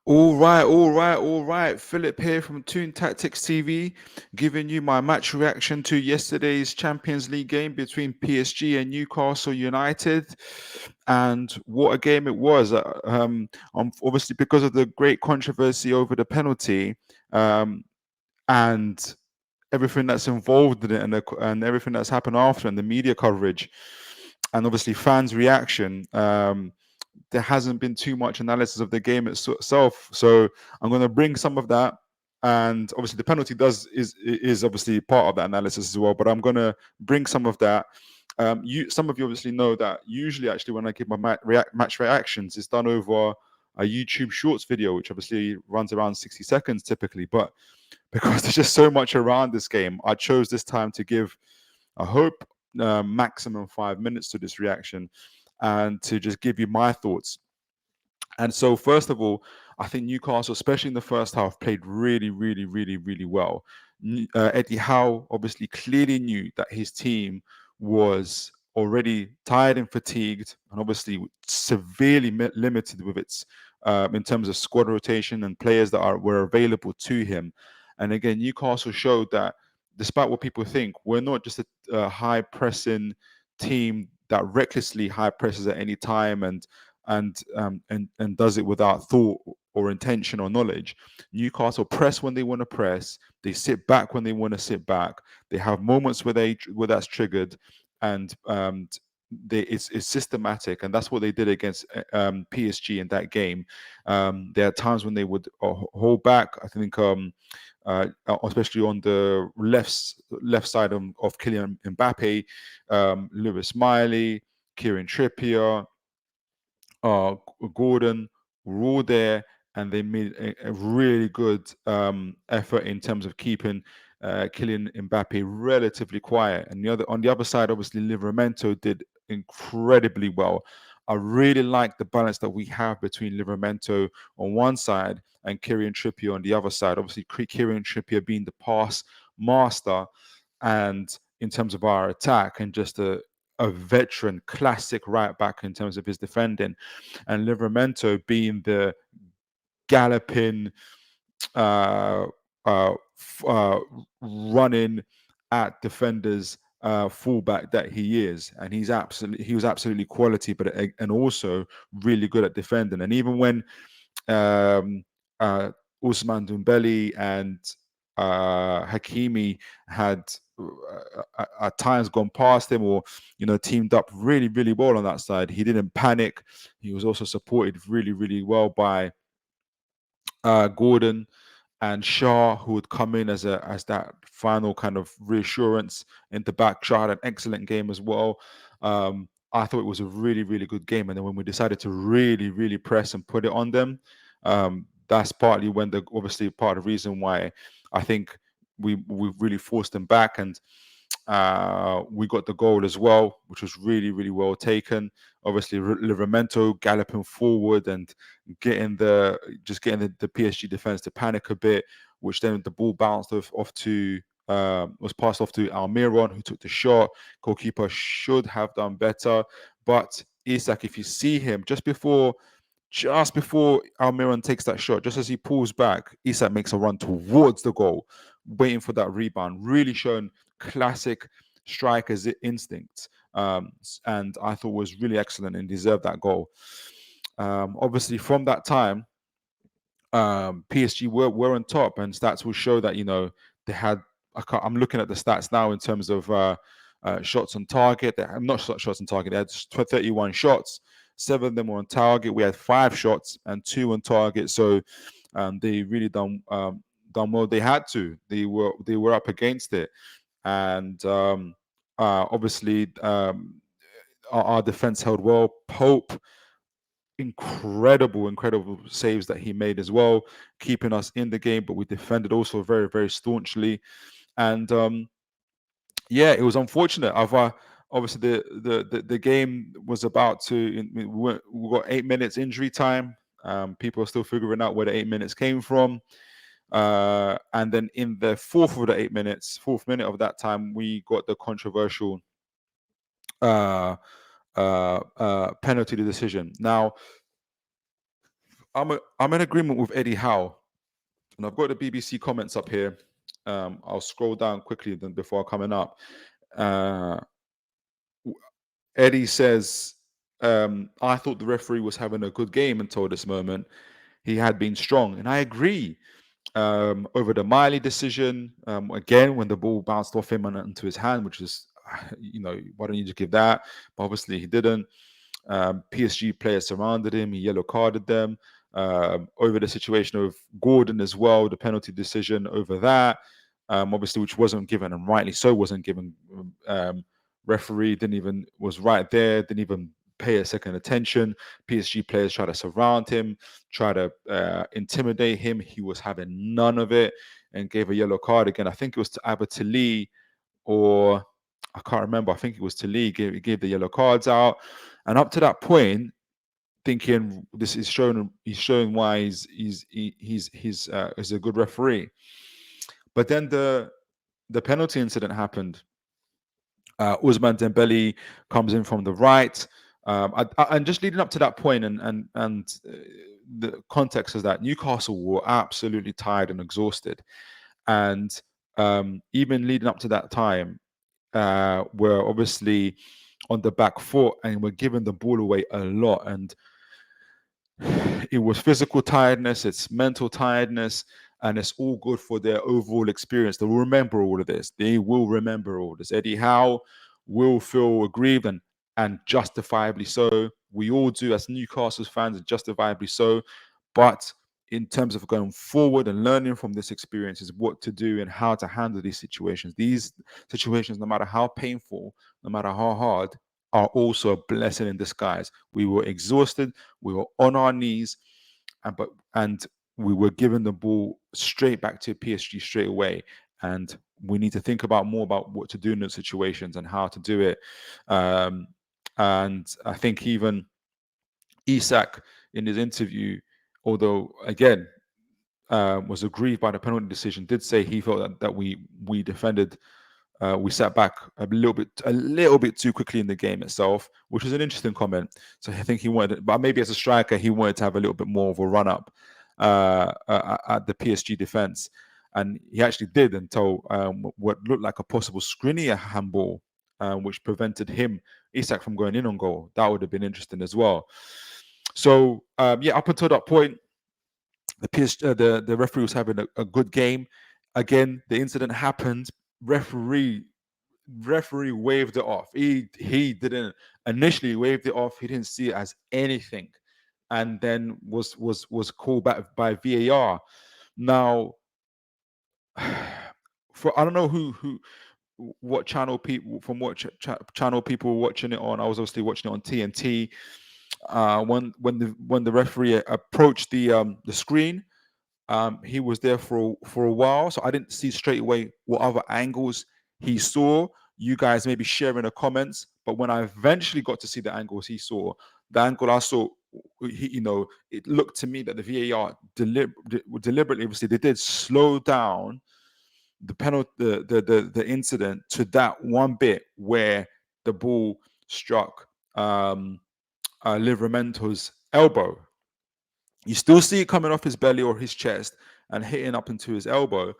All right. Philip here from Toon Tactics TV, giving you my match reaction to yesterday's Champions League game between PSG and Newcastle United. And what a game it was. Obviously, because of the great controversy over the penalty um, and everything that's involved in it, and everything that's happened after, and the media coverage, and obviously fans' reaction. There hasn't been too much analysis of the game itself. So I'm going to bring some of that, and obviously the penalty is obviously part of that analysis as well. But I'm going to bring some of that. Some of you obviously know that usually, actually, when I give my match reactions, it's done over a YouTube Shorts video, which obviously runs around 60 seconds typically. But because there's just so much around this game, I chose this time to give, I hope, maximum 5 minutes to this reaction and to just give you my thoughts. And so, first of all, I think Newcastle, especially in the first half, played really, really, really, really well. Eddie Howe obviously clearly knew that his team was already tired and fatigued, and obviously severely limited with its in terms of squad rotation and players that were available to him. And again, Newcastle showed that, despite what people think, we're not just a high pressing team that recklessly high presses at any time and does it without thought or intention or knowledge. Newcastle press when they want to press. They sit back when they want to sit back. They have moments where that's triggered, and it's systematic, and that's what they did against PSG in that game. There are times when they would hold back. I think. Especially on the left side of Kylian Mbappe, Lewis Miley, Kieran Trippier, uh, Gordon were all there, and they made a really good effort in terms of keeping Kylian Mbappe relatively quiet. And on the other side, obviously, Livramento did incredibly well. I really like the balance that we have between Livramento on one side and Kieran Trippier on the other side. Obviously, Kieran Trippier being the pass master, and in terms of our attack, and just a veteran classic right back in terms of his defending, and Livramento being the galloping, uh, uh, uh, running at defenders fullback that he is, and he was absolutely quality, but and also really good at defending. And even when um, Usman Dembele and Hakimi had at times gone past him, or teamed up really, really well on that side, he didn't panic. He was also supported really, really well by Gordon and Shaw, who would come in as that final kind of reassurance in the back. Shaw had an excellent game as well. I thought it was a really, really good game. And then when we decided to really, really press and put it on them, that's partly when obviously part of the reason why I think we really forced them back, and we got the goal as well, which was really, really well taken. Obviously, Livramento galloping forward and getting the PSG defense to panic a bit, which then the ball bounced off to was passed off to Almiron, who took the shot. Goalkeeper should have done better, but Isak, if you see him just before Almiron takes that shot, just as he pulls back, Isak makes a run towards the goal, waiting for that rebound. Really showing classic striker's instincts, and I thought was really excellent and deserved that goal. Obviously, from that time, PSG were on top, and stats will show that they had. I'm looking at the stats now in terms of shots on target. I'm not shots on target. They had 31 shots. 7 of them were on target. We had 5 shots and 2 on target. So they really done well. They had to. They were up against it, and obviously our defense held well. Pope, incredible saves that he made as well, keeping us in the game. But we defended also very, very staunchly, and yeah, it was unfortunate. Obviously the game was about to. We got 8 minutes injury time. People are still figuring out where the 8 minutes came from. And then in the fourth minute of that time, we got the controversial penalty decision. Now, I'm in agreement with Eddie Howe, and I've got the BBC comments up here. I'll scroll down quickly then before coming up. Uh, Eddie says, I thought the referee was having a good game until this moment. He had been strong, and I agree. Over the Miley decision, again when the ball bounced off him and into his hand, which is, why don't you just give that? But obviously he didn't. PSG players surrounded him. He yellow carded them. Over the situation of Gordon as well, the penalty decision over that, obviously, which wasn't given, and rightly so, wasn't given. Referee didn't even was right there, didn't even pay a second attention. PSG players try to surround him, try to intimidate him. He was having none of it and gave a yellow card again. I think it was to either to Lee or I can't remember. I think it was to Lee. Gave the yellow cards out, and up to that point, thinking this is showing he's showing why he's a good referee. But then the penalty incident happened. Ousmane Dembele comes in from the right, and just leading up to that point, and the context is that Newcastle were absolutely tired and exhausted, and even leading up to that time, were obviously on the back foot and were giving the ball away a lot, and it was physical tiredness, it's mental tiredness, and it's all good for their overall experience. They will remember all of this. They will remember all this. Eddie Howe will feel aggrieved, and justifiably so. We all do as Newcastle fans, and justifiably so. But in terms of going forward and learning from this experience is what to do and how to handle these situations. These situations, no matter how painful, no matter how hard, are also a blessing in disguise. We were exhausted, we were on our knees, and we were given the ball straight back to PSG straight away. And we need to think about more about what to do in those situations and how to do it. And I think even Isak in his interview, although again was aggrieved by the penalty decision, did say he felt that we defended, we sat back a little bit too quickly in the game itself, which is an interesting comment. So I think he wanted, but maybe as a striker, he wanted to have a little bit more of a run up at the PSG defense, and he actually did until what looked like a possible Skriniar handball, which prevented Isak from going in on goal. That would have been interesting as well. So yeah, up until that point, the referee was having a good game. Again, the incident happened. Referee waved it off. He didn't initially waved it off. He didn't see it as anything, and then was called back by VAR. Now, for I don't know who what channel people from what channel people were watching it on. I was obviously watching it on TNT. When the referee approached the screen, he was there for a while, so I didn't see straight away what other angles he saw. You guys maybe share in the comments, but when I eventually got to see the angles he saw, the angle I saw, it looked to me that the VAR deliberately, obviously, they did slow down the penalty, the incident to that one bit where the ball struck Livramento's elbow. You still see it coming off his belly or his chest and hitting up into his elbow.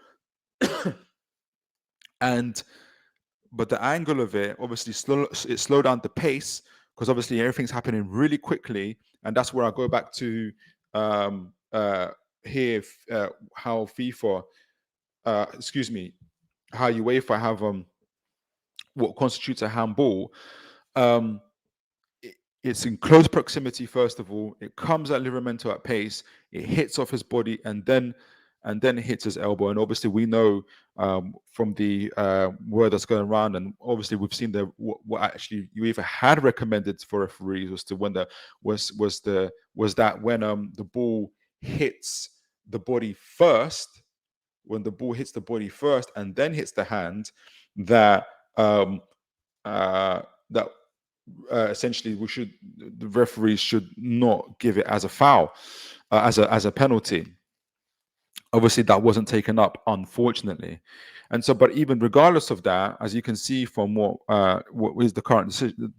But the angle of it obviously slowed down the pace, because obviously everything's happening really quickly, and that's where I go back to here how FIFA, how UEFA have what constitutes a handball. It's in close proximity. First of all, it comes at Livramento at pace. It hits off his body and then it hits his elbow. And obviously, we know from the word that's going around, and obviously we've seen what actually UEFA had recommended for referees was to when the ball hits the body first, when the ball hits the body first and then hits the hand, that essentially the referees should not give it as a foul, as a penalty. Obviously, that wasn't taken up, unfortunately. And so, but even regardless of that, as you can see from what is the current decision,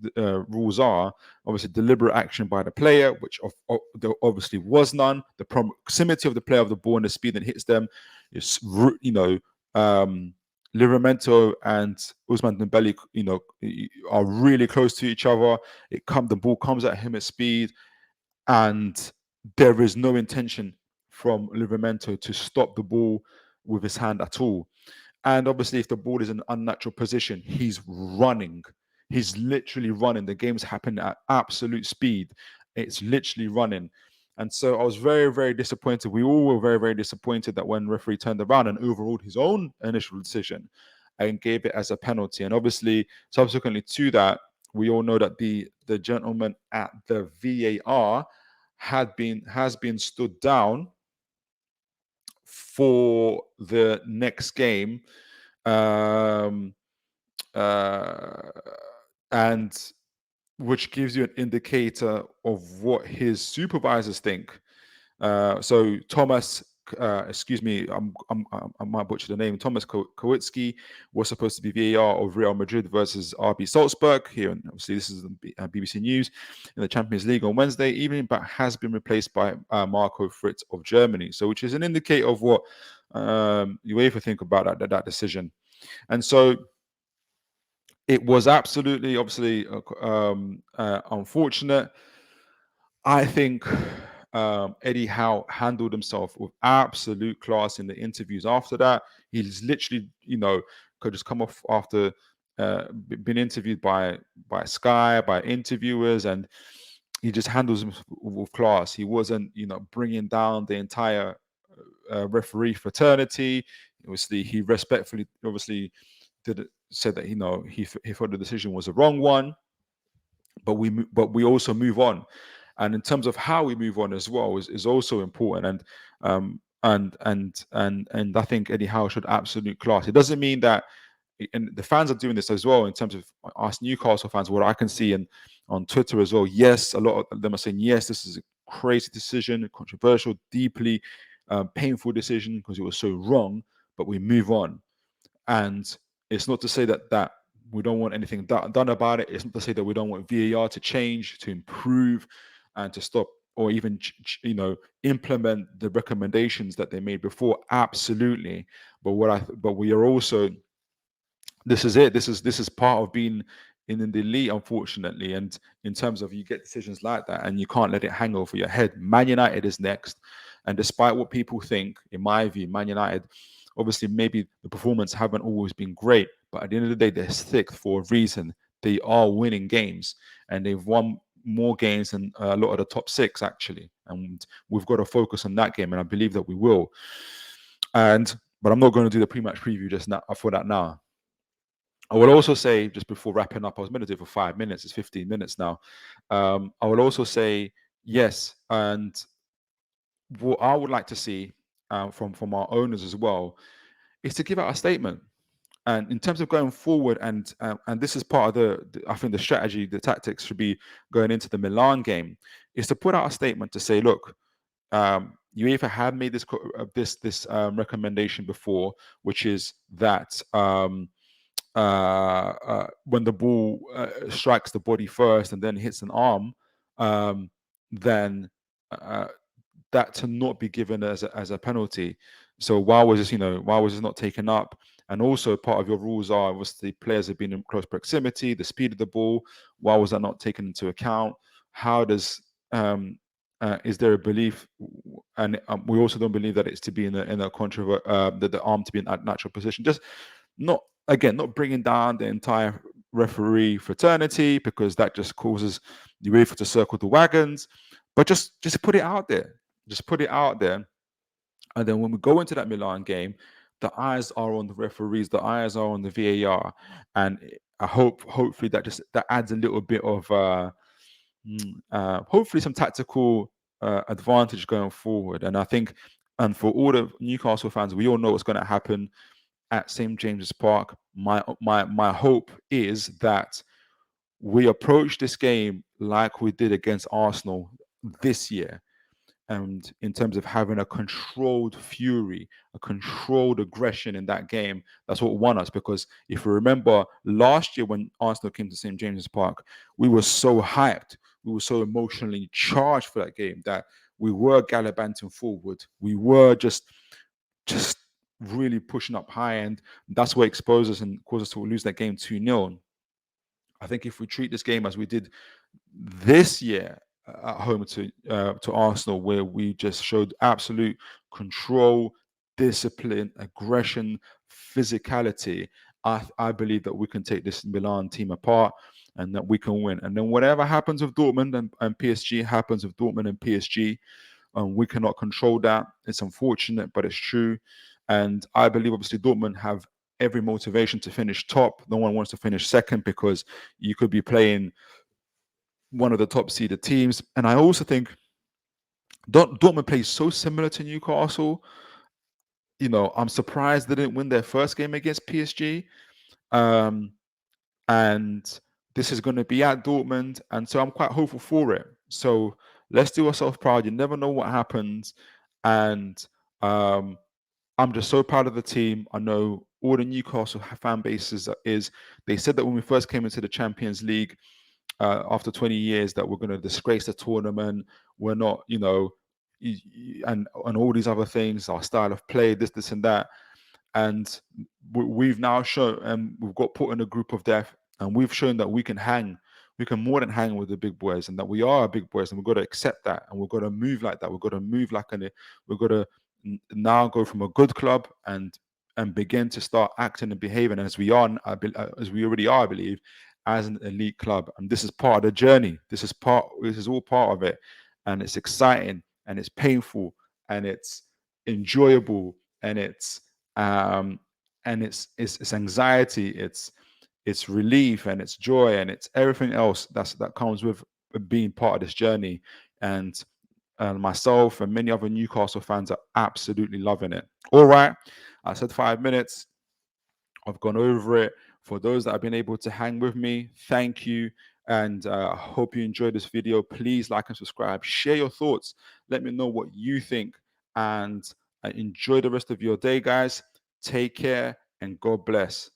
rules are, obviously deliberate action by the player, which there obviously was none. The proximity of the player of the ball and the speed that hits them is, um, Livramento and Usman Dembele, are really close to each other. The ball comes at him at speed, and there is no intention from Livramento to stop the ball with his hand at all. And obviously, if the ball is in an unnatural position, he's running. He's literally running. The game's happening at absolute speed. It's literally running. And so I was very, very disappointed. We all were very, very disappointed that when referee turned around and overruled his own initial decision and gave it as a penalty. And obviously, subsequently to that, we all know that the gentleman at the VAR has been stood down for the next game, um, uh, and which gives you an indicator of what his supervisors think. So Thomas, excuse me, I might butcher the name. Thomas Kowicki was supposed to be VAR of Real Madrid versus RB Salzburg. Here, and obviously, this is BBC News in the Champions League on Wednesday evening, but has been replaced by Marco Fritz of Germany. So, which is an indicator of what UEFA think about that decision. And so, it was absolutely, obviously, unfortunate. I think Eddie Howe handled himself with absolute class in the interviews after that. He's literally, could just come off after been interviewed by Sky, by interviewers, and he just handles him with class. He wasn't, bringing down the entire referee fraternity. Obviously, he respectfully, obviously, said that he thought the decision was the wrong one, but we also move on. And in terms of how we move on as well is also important. And I think Eddie Howe should absolute class. It doesn't mean that, and the fans are doing this as well in terms of us Newcastle fans, what I can see on Twitter as well. Yes, a lot of them are saying, yes, this is a crazy decision, a controversial, deeply painful decision because it was so wrong, but we move on. And it's not to say that we don't want anything done about it. It's not to say that we don't want VAR to change, to improve, and to stop or even implement the recommendations that they made before. Absolutely. But we are also, this is it. This is part of being in the elite, unfortunately. And in terms of, you get decisions like that and you can't let it hang over your head. Man United is next. And despite what people think, in my view, Man United, obviously maybe the performance haven't always been great, but at the end of the day, they're sixth for a reason. They are winning games, and they've won more games than a lot of the top six, actually. And we've got to focus on that game, and I believe that we will. But I'm not going to do the pre-match preview just now for that now. I will also say, just before wrapping up, I was meant to do it for 5 minutes. It's 15 minutes now. I will also say, yes, and what I would like to see from our owners as well is to give out a statement. And in terms of going forward, and this is part of I think the strategy, the tactics should be going into the Milan game, is to put out a statement to say, look, UEFA have made this recommendation before, which is that when the ball strikes the body first and then hits an arm, then that to not be given as a penalty. So why was this not taken up? And also, part of your rules are, obviously, players have been in close proximity, the speed of the ball. Why was that not taken into account? How does is there a belief? And we also don't believe that it's to be in a that the arm to be in a natural position. Just not bringing down the entire referee fraternity, because that just causes the UEFA to circle the wagons. But just put it out there. Just put it out there. And then when we go into that Milan game, the eyes are on the referees, the eyes are on the VAR. And I hopefully that adds a little bit of hopefully some tactical advantage going forward. And I think, and for all the Newcastle fans, we all know what's going to happen at St. James's Park. My hope is that we approach this game like we did against Arsenal this year, and in terms of having a controlled fury, a controlled aggression in that game. That's what won us. Because if you remember last year when Arsenal came to St James's Park, we were so hyped, we were so emotionally charged for that game that we were gallivanting forward. We were just really pushing up high, and that's what exposed us and caused us to lose that game 2-0. I think if we treat this game as we did this year at home to Arsenal, where we just showed absolute control, discipline, aggression, physicality, I believe that we can take this Milan team apart and that we can win. And then whatever happens with Dortmund and PSG happens with Dortmund and PSG. We cannot control that. It's unfortunate, but it's true. And I believe, obviously, Dortmund have every motivation to finish top. No one wants to finish second because you could be playing one of the top seeded teams. And I also think Dortmund plays so similar to Newcastle. I'm surprised they didn't win their first game against PSG. Um, and this is going to be at Dortmund. And so I'm quite hopeful for it. So let's do ourselves proud. You never know what happens. And um, I'm just so proud of the team. I know all the Newcastle fan bases they said that when we first came into the Champions League, after 20 years, that we're going to disgrace the tournament. We're not, and all these other things, our style of play, this and that. And we've now shown, and we've got put in a group of death, and we've shown that we can hang. We can more than hang with the big boys, and that we are big boys, and we've got to accept that, and we've got to move like that. We've got to move like we've got to now go from a good club and begin to start acting and behaving as we are, as we already are, I believe, as an elite club. And this is part of the journey. This is all part of it, and it's exciting, and it's painful, and it's enjoyable, and it's anxiety, it's relief, and it's joy, and it's everything else that comes with being part of this journey. And myself and many other Newcastle fans are absolutely loving it. All right, I said 5 minutes. I've gone over it. For those that have been able to hang with me, thank you. And I hope you enjoyed this video. Please like and subscribe. Share your thoughts. Let me know what you think. And enjoy the rest of your day, guys. Take care and God bless.